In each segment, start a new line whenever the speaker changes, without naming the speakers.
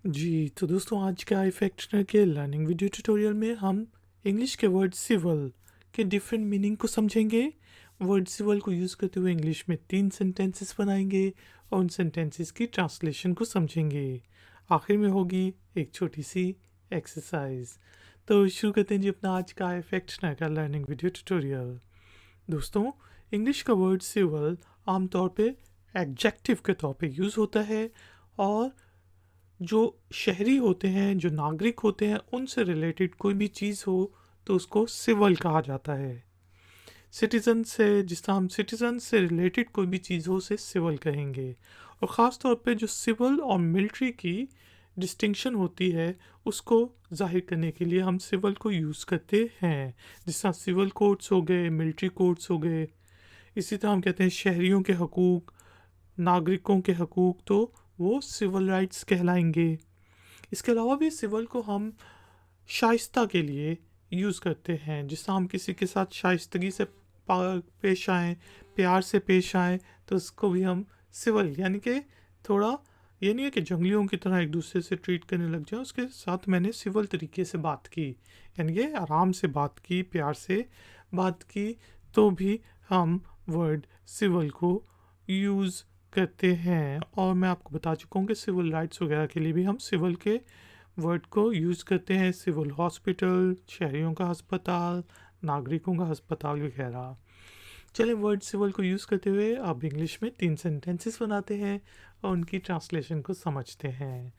जी, तो दोस्तों आज का इफेक्टनर के लर्निंग वीडियो ट्यूटोरियल में हम इंग्लिश के वर्ड सिविल के डिफरेंट मीनिंग को समझेंगे। वर्ड सिविल को यूज़ करते हुए इंग्लिश में 3 सेंटेंसेस बनाएंगे और उन सेंटेंसेस की ट्रांसलेशन को समझेंगे। आखिर में होगी एक छोटी सी एक्सरसाइज। तो शुरू करते हैं जी अपना आज का इफेक्टनर का लर्निंग वीडियो ट्यूटोरियल। दोस्तों, इंग्लिश का वर्ड सिविल आमतौर पे एडजेक्टिव के तौर पे यूज़ होता है और जो शहरी होते हैं, जो नागरिक होते हैं, उनसे रिलेटेड कोई भी चीज़ हो तो उसको सिविल कहा जाता है। सिटीज़न से, जिस तरह हम सिटीज़न से रिलेटेड कोई भी चीज़ हो उसे सिविल कहेंगे। और ख़ास तौर पे जो सिविल और मिलिट्री की डिस्टिंक्शन होती है उसको जाहिर करने के लिए हम सिविल को यूज़ करते हैं। जिस तरह सिविल कोड्स हो गए, मिलिट्री कोड्स हो गए। इसी तरह हम कहते हैं शहरियों के हकूक़, नागरिकों के हकूक़, तो वो सिविल राइट्स कहलाएंगे। इसके अलावा भी सिविल को हम शाइस्ता के लिए यूज़ करते हैं। जिस तरह हम किसी के साथ शाइस्तगी से पेश आएँ, प्यार से पेश आएँ, तो उसको भी हम सिविल, यानी कि थोड़ा ये नहीं है कि जंगलियों की तरह एक दूसरे से ट्रीट करने लग जाए, उसके साथ मैंने सिविल तरीके से बात की, यानी कि आराम से बात की, प्यार से बात की, तो भी हम वर्ड सिविल को यूज़ करते हैं। और मैं आपको बता चुका हूँ कि सिविल राइट्स वगैरह के लिए भी हम सिविल के वर्ड को यूज़ करते हैं। सिविल हॉस्पिटल, शहरियों का अस्पताल, नागरिकों का अस्पताल वगैरह। चलें, वर्ड सिविल को यूज़ करते हुए अब इंग्लिश में 3 सेंटेंसेस बनाते हैं और उनकी ट्रांसलेशन को समझते हैं।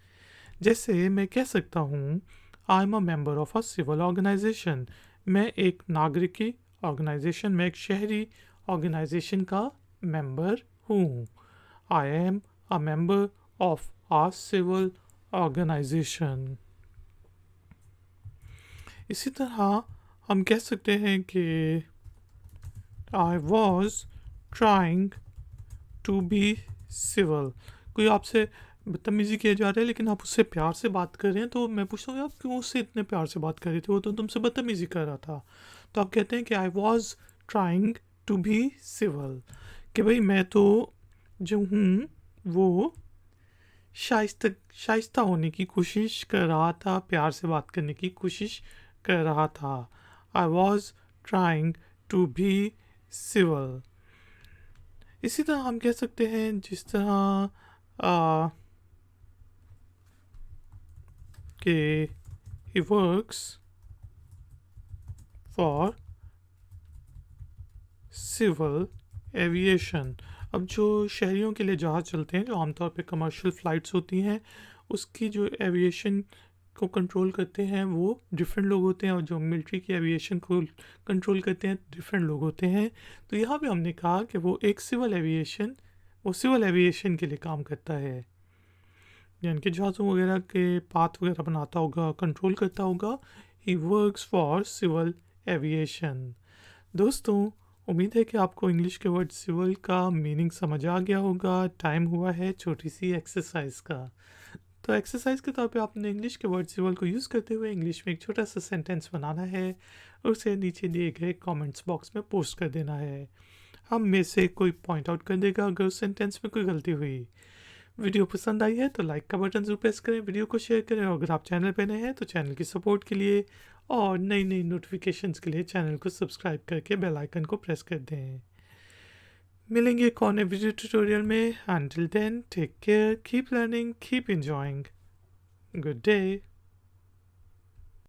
जैसे मैं कह सकता हूँ, I am a member of a civil organisation. मैं एक नागरिकी ऑर्गेनाइजेशन में, एक शहरी ऑर्गेनाइजेशन का मेंबर हूँ। I am a member of a civil organisation. इसी तरह हम कह सकते हैं कि I was trying to be civil. कोई आपसे बदतमीज़ी किया जा रहा है लेकिन आप उससे प्यार से बात कर रहे हैं, तो मैं पूछता हूँ आप क्यों उससे इतने प्यार से बात कर रहे थे, वो तो तुमसे बदतमीज़ी कर रहा था। तो आप कहते हैं कि I was trying to be civil, कि भाई मैं तो जो हूँ वो शाइस्ता होने की कोशिश कर रहा था, प्यार से बात करने की कोशिश कर रहा था। I was trying to be civil. इसी तरह हम कह सकते हैं, जिस तरह कि he works for civil aviation। अब जो शहरियों के लिए जहाज़ चलते हैं, जो आमतौर पे कमर्शियल फ़्लाइट्स होती हैं, उसकी जो एविएशन को कंट्रोल करते हैं वो डिफरेंट लोग होते हैं, और जो मिलिट्री की एविएशन को कंट्रोल करते हैं डिफरेंट लोग होते हैं। तो यहाँ पे हमने कहा कि वो सिविल एविएशन के लिए काम करता है, यानी कि जहाज़ों वगैरह के पाथ वगैरह बनाता होगा, कंट्रोल करता होगा। He works for civil aviation. दोस्तों, उम्मीद है कि आपको इंग्लिश के वर्ड सिविल का मीनिंग समझ आ गया होगा। टाइम हुआ है छोटी सी एक्सरसाइज का। तो एक्सरसाइज के तौर पे आपने इंग्लिश के वर्ड सिविल को यूज़ करते हुए इंग्लिश में एक छोटा सा सेंटेंस बनाना है और उसे नीचे दिए गए कमेंट्स बॉक्स में पोस्ट कर देना है। हम में से कोई पॉइंट आउट कर देगा अगर उस सेंटेंस में कोई गलती हुई। वीडियो पसंद आई है तो लाइक का बटन ज़रूर प्रेस करें, वीडियो को शेयर करें, और अगर आप चैनल पे नए हैं तो चैनल की सपोर्ट के लिए और नई नई नोटिफिकेशंस के लिए चैनल को सब्सक्राइब करके बेल आइकन को प्रेस कर दें। मिलेंगे एक और नए वीडियो ट्यूटोरियल में। Until then, take care, keep learning, keep enjoying. Good day.